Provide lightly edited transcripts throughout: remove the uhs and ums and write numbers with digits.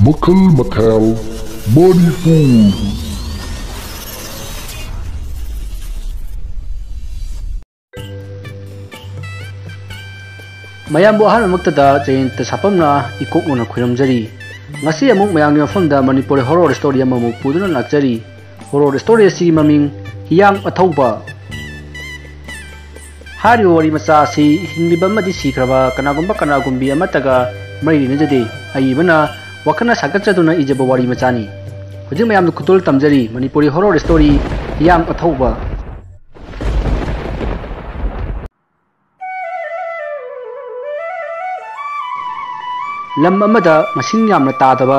Makhal Mathel, Manipur. mayambu ahanmaktada jayanta sapamna ikokuna khuiramjari ngasi amuk mayamgi mafamda manipur horror story amamuk puduna lakjari horror story si maming Hiyang Athouba hari wari macha si hingliba madi sikraba kanagumbi amataga mari nejade aibana wakana sakachaduna ijaba wari machani hujik mayamdu kutul tamjari manipuri horror story Hiyang Athouba lam amada masing yamna tadaba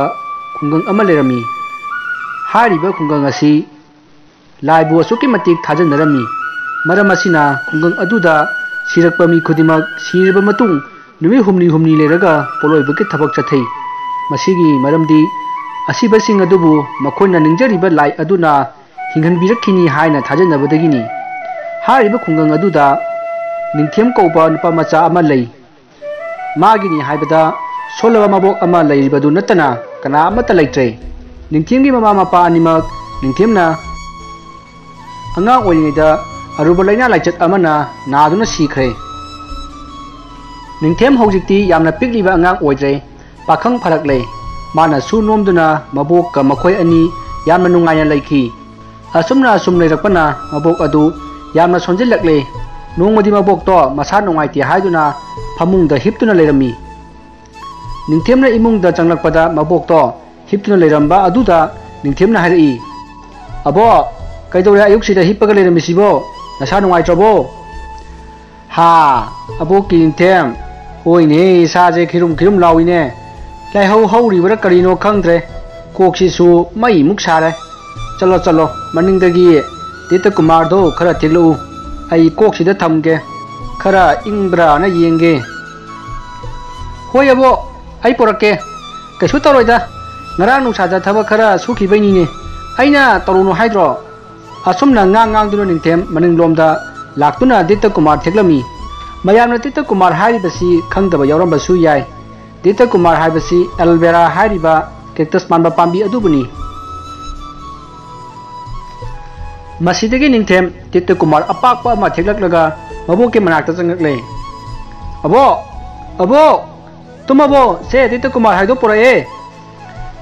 khungang ama lerami hariba khungang asi laibu asuki matik thajanarami maram asina khungang aduda sirakpa mi khudimak sirba matung numi humni leraga poloiba ki thabak chathei masigi maramdi asiba sing adubu makhona ningjariba lai aduna hinghanbirakhini haina thajanabadagini hariba khungang aduda ningthem koba nupa macha ama lei magini haibada solaba mabok ama lairibadu natana kana amata laitre ningthemgi mama mapa animak ningthemna anga oinida aruba laina laichat amana naduna sikhre ningthem hojikti yamna pikliba anga oidre pakhang pharaklei mana su nomduna mabok ka makhoi ani yamna nungaina laiki asumna asum leirakpana mabok adu yamna sonjilakle nongmadi mabok to masa nungaiti haiduna phamungda hiptuna leirami ningthemna imungda changlakpada mabokto hiptuna leiramba aduda ningthemna hairi abo kaidore ayuksida hippaga leiramisibo nasa nungaitrabo ha abo kingthem oine saje khirum lawine lai hauribara karino khangdre koksisu mai muksare chalo maningdagi tita kumar do khara thiglu ai koksida thamge khara ingbra na yenge hoy abo ai porake kaisu toroida ngarang nungsada thaba khara sukhibaini ne aina torunu haidro asumna ngang duna ningthem maninglomda laktuna dita kumar theglami mayamna dita kumar haribasi khangdaba yawrabasu yai dita kumar haribasi alvera hariba cactus manba pambi adubuni masidagi ningthem dita kumar apakpa ma theglaklaga maboke manakta changaklei abo tumabo se dita kumar haido porae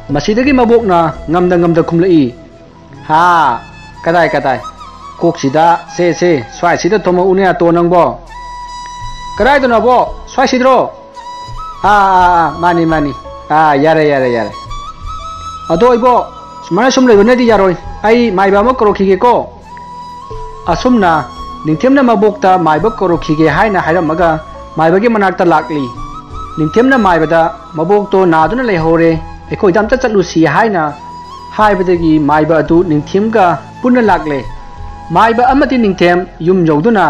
masidagi mabokna ngamda khumlai ha kadai koksida se swai sida toma unia to nangbo kadai to nabo swai sidro mani yare ado ibo sumana sum lego nedi yaroi ai maiba ma korokhige ko asumna ningthemna mabokta maiba korokhige haina hairamaga maibagi manakta lakli ningthemna maibada mabokto naduna leihore ekoi damta chatlusi haina haibadagi maiba adu ningthemga punna lakle maiba amati ningthem yum joduna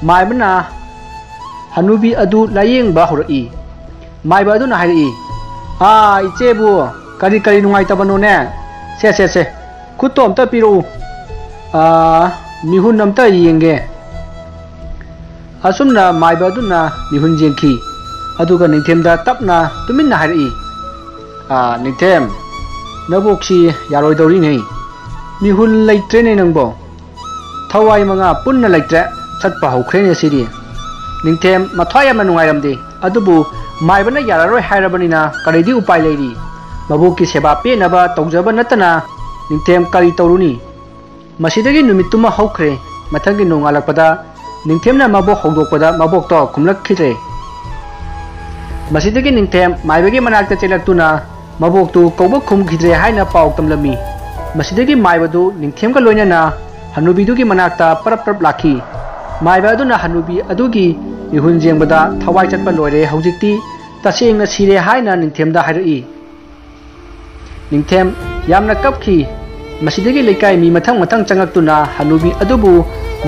maibana hanubi adu layengba horai maiba adu na hairi ichebu kari nungai tabano ne se khutto amta piru mihun amta yenge asumna maiba adu na mihun jengki aduga ningthemda tapna tuminna hairi ningthem naboksi yaroi dori nei mihun leitre ne nangbo thawai manga punna leitre chatpa haukhre ne siri ningthem mathwai ama nungairamde adubu maibana yararoi hairabanina karidi upai leiri maboki seba pe naba toujaba natana ningthem kari toruni masidagi numituma haukhre mathangi nongalakpada ningthemna mabok hongdokpada mabokto khumlak khire masidagi ningthem maibagi manakta chelaktuna maboktu kouba khumkhidre haina pau tamlami masidagi maibadu ningthemga loinana hanubidugi manakta parap lakhi maiba aduna hanubi adugi mihun jengbada thawai chatpa loire hojikti tasengna sire haina ningthemda hairi ningthem yamna kapki masidagi lekai mi mathang changaktuna hanubi adubu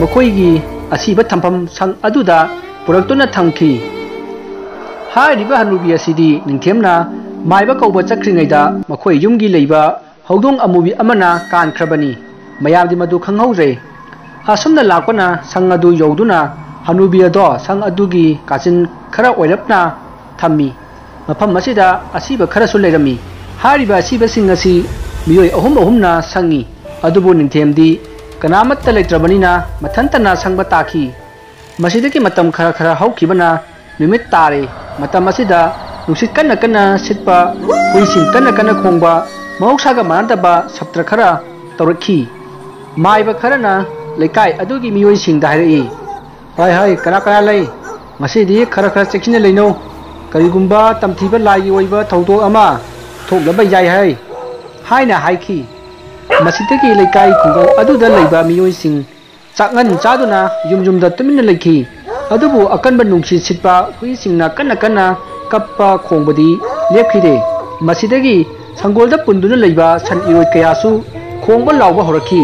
makoigi asiba thampam sang aduda puraktuna thamki hairiba hanubi asidi ningthemna maiba kouba chakringaida makhoi yumgi leiba howdong amubi amana kankrabani mayamdi madu khanghauze asumna lakpana sang adu yoduna hanubi ado sang adugi kachin khara oirapna thammi mafam masida asiba khara su leirami Hariba asibasing asi miyoi ahum na sangi adubu ningthemdi kanamatta leitrabanina mathantana sangba taki masidagi matam khara haukibana numit tare matam asida nusit kana sitpa huising kana khongba mahoksaga manadaba saptra khara tawrakhi maiba kharana lekai adugi miyoi singda hairi hai kana lei masidi khara chekina leino karigumba tamthiba lai oiba thaudo ama thoklaba yai haina haiki masidagi lekai khungau aduda leiba miyoi sing chakngan chaduna yumda tuminna leikhi adubu akanba nungsi sitpa hui singna kana kappa khongbadi lepkhide masidagi sangolda punduna leiba san iroi kayasu khongba lawba horakhi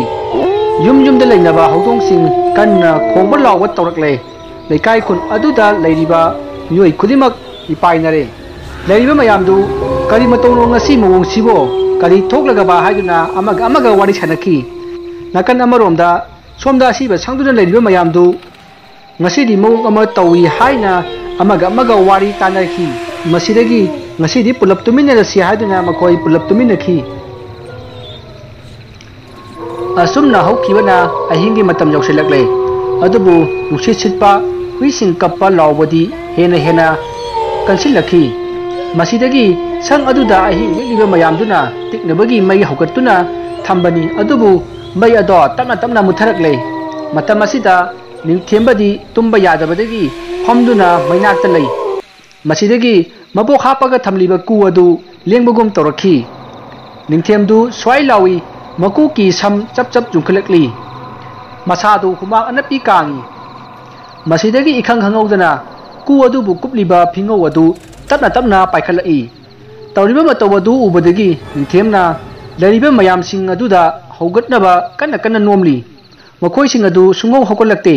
yumda leinaba haudong sing kanna khongba lawba tawrakle lekai khun aduda leiriba miyoi khudimak ipainare leiriba mayamdu kari matawno ngasi mawong sibo kari thoklagaba haiduna amaga wari sanaki nakan amaromda somda asiba sangduna leiriba mayamdu ngasidi mawong ama tawi haina amaga wari tanarki masidagi ngasidi pulap tuminna si haiduna makoi pulap tuminaki asumna haukibana ahingi matam yausilakle adubu nusit sitpa huising kappa lawbadi hena kansilaki masidagi sang aduda ahing liba mayamduna tiknabagi mai haugatuna thambani adubu mai ado tamna mutharakle matam asida ningthembadi tumba yadabadagi famduna mainakta lei masidagi mabok hapaga thamliba ku adu lengbagum torakhi ningthemdu swai lawi maku ki sam chap jungkhalakli masadu humang anapi kangi masidagi ikhang hangaudana ku adu bu kupliba phingau adu tapna paikhalai tawriba matawadu ubadagi ningthemna lariba mayam sing aduda haugatnaba kana nomli makhoi sing adu sungau haukolakte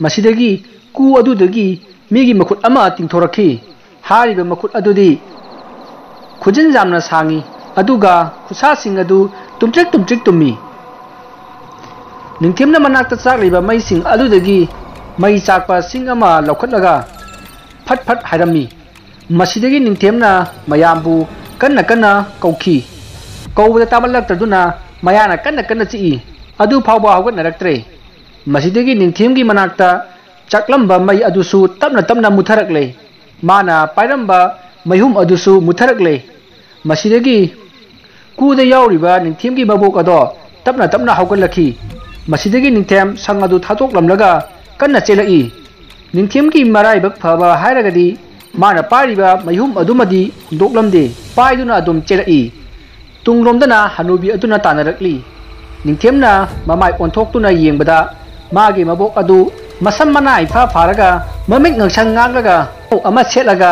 masidagi ku adudagi migi makhut ama tingthorakhi hariba makhut adudi khujin jamna sangi aduga khusa sing adu tumtrek tummi ningthemna manakta chakliba mai sing adudagi mai chakpa sing ama laukhatlaga phat hairami masidagi ningthemna mayambu kana kaukhi kaubada tamalaktaduna mayana kana chi adu phawba haugatnaraktre masidagi ningthemgi manakta chaklamba mai adusu tapna mutharakle mana pairamba mayhum adusu mutharakle masidagi kuda yauriba ningthemgi mabok ado tapna haugatlakhi masidagi ningthem sang adu thathoklamlaga kanna chelai ningthemgi maraibak phaba hairagadi mana pariba mayhum adumadi doklamde paiduna adum chelai tunglomdana hanubi aduna tanarakli ningthemna mamai onthoktuna yengbada magi mabok adu masam manai faraga mamik ngangsang nganglaga ama selaga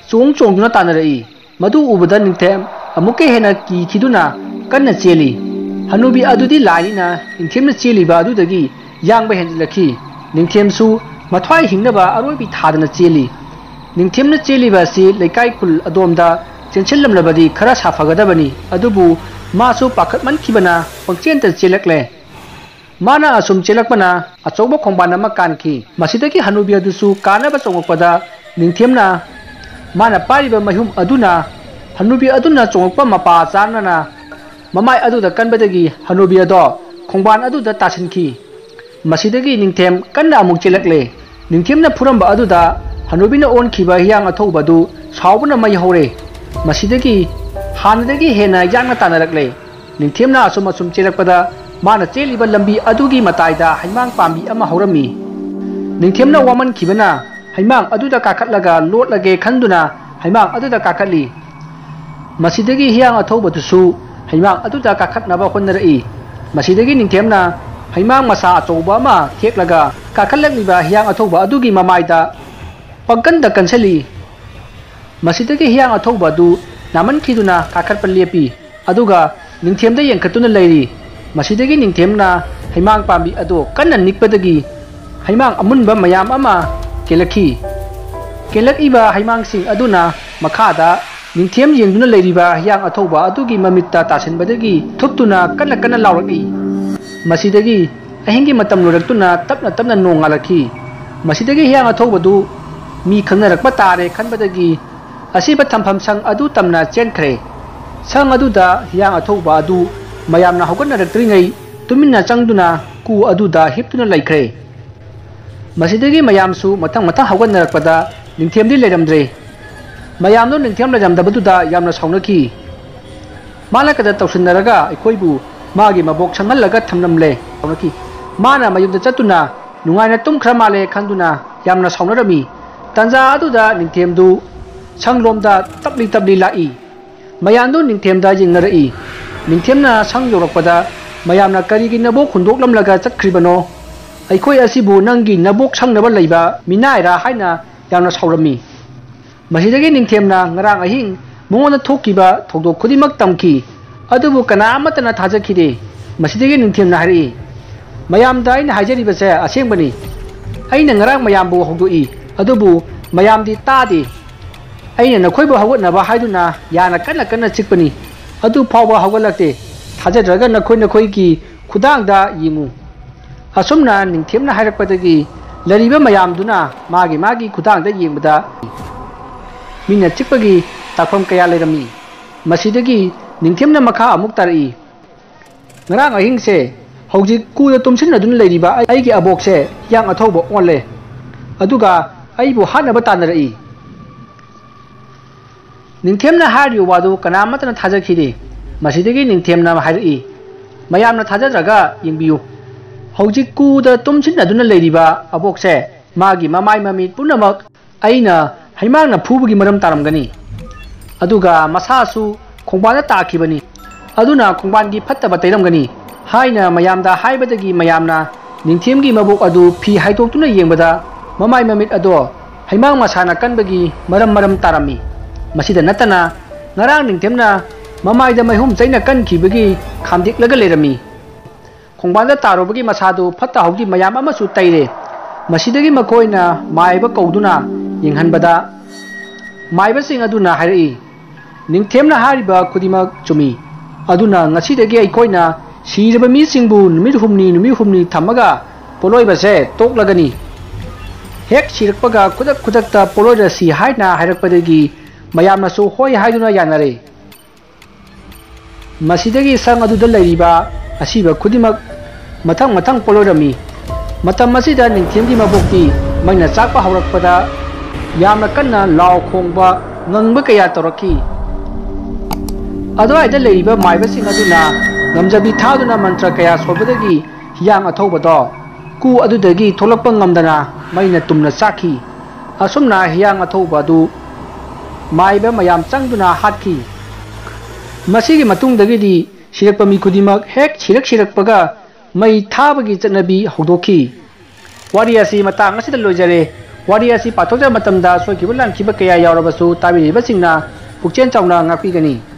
chongduna tanarai madu ubada ningthem amuke hena ki khiduna kanna cheli hanubi adudi laina ningthemna cheliba adudagi yangba hendlakhi ningthemsu mathwai hingnaba aroibi thadana cheli ningthemna cheliba si lekai khul adomda chenchillamlabadi khara safagadabani adubu masu pakhatman khibana pangchenta chelakle mana asum chelakpana achoba khongban ama kanki masidagi hanubi adusu kanaba chongokpada ningthemna mana pariba mahum aduna hanubi aduna chongokpa mapa chanana mamai aduda kanbadagi hanubi ado khongban aduda tasinki masidagi ningthem kanna amuk chelakle ningthemna phuramba aduda hanubina onkhiba hiyang athouba du saubna mai hore masidagi hanadagi hena yangna tanarakle ningthemna asum chelakpada mana cheliba lambi adugi mataida haimang pambi ama horami ningthemna waman khibana haimang aduda kakatlaga lotlage khanduna haimang aduda kakatli masidagi hiyang athouba dusu haimang aduda kakatnaba honnarai masidagi ningthemna haimang masa achouba ma theklaga kakatlagliba hiyang athouba adugi mamaida pagkanda kansali masidagi hiyang athouba du naman khiduna kakatpa lepi aduga ningthemda yengkhatuna leiri masidagi ningthemna haimang pambi ado kanna nikpadagi haimang amunba mayam ama kelakiba haimang sing aduna makhada ningthem yengduna leiriba hiyang athouba adugi mamitta tasenbadagi thuptuna kanna lauraki masidagi ahingi matam loraktuna tapna nongalaki masidagi hiyang athouba du mi khangnarakpa tare khanbadagi asiba thampham sang adu tamna chenkhre sang aduda Hiyang Athouba adu mayamna haugatnaraktringay tuminna changduna ku aduda hiptuna laikre masidagi mayamsu matang haugatnarakpada ningthiamdi leiramdre mayamno ningthiam leiramdabaduda yamna saunaki malakada tawsinnaraga aikoibu magi mabok changallaga thamnamle saunaki mana mayumda chatuna nungaina tumkhra male khanduna yamna saunarami tanja aduda ningthiamdu sanglomda tabli lai mayamdu ningthiamda jingnarai ningthiamna sang yorakpada mayamna karigi nabok hundoklamlaga chatkhribano aikoi asibu nangi nabok sangnaba leiba minaira haina yamna saurami masidagi ningthiamna ngarang ahing mongona thokiba thogdok khudimak tamki adubu kana amatana thajakhide masidagi ningthiamna hari mayamda aina hajaribase asengbani aina ngarang mayambu hogdoi adubu mayamdi tadi aina nakhoibu hawatnaba haiduna yana kana chikpani adu phawba hawgalakte thajadraga nakhoi ki khudangda yimu asumna ningthiamna hairakpadagi lariba mayamduna magi khudangda yingbada mina chikpagi takfam kaya leirami masidagi ningthiamna makha amuk tarai ngarang ahingse hojik kuda tumsinaduna leiriba aigi abokse Hiyang Athouba onle aduga aibu hanaba tanarai ningthiamna hariyo wadu kanamatana thajakhide masidagi ningthiamna hairi mayamna thajadraga yingbiyu hojik kuda tumsinaduna leiriba abokse magi mamai mamit punamak aina haimangna phubagi maram taramgani aduga masasu khongbana takhibani aduna khongbangi phattaba tairamgani haina mayamda haibadagi mayamna ningthiamgi mabok adu phi haidoktuna yengbada mamai mamit ado haimang masana kanbagi maram tarami masida natana ngarang ningthiamna mamaida maihum chaina kankhibagi khamdiklaga leirami khongbanda tarobagi masadu phatta haugi mayam amasu taire masidagi makoina maiba kauduna yenghanbada maiba sing aduna hairi ningthiamna hariba khudimak chumi aduna ngasidagi aikoina siraba mi singbu numit humni thamaga poloibase toklagani hek sirakpaga khudakta poloida si haina hairakpadagi mayamna su hoi haiduna yanare masidagi sang aduda leiriba asiba khudimak mathang poloirami matam masida ningthiamgi mabokti maina chakpa haurakpada yamna kanna law khongba ngangba kaya toraki adwaida leiriba maiba sing aduna ngamjabi thaduna mantra kaya sobadagi Hiyang Athouba do ku adudagi tholakpa ngamdana maina tumna chakhi asumna Hiyang Athouba du maiba mayam changduna hatkhi masigi matungdagidi sirakpa mi khudimak hek sirakpaga mai thabagi chatnabi hogdokhi wari asi matang asida loijare wari asi pathokja matamda soikiba lankhiba kaya yawrabasu tabiribasingna pukchen chawna ngakpigani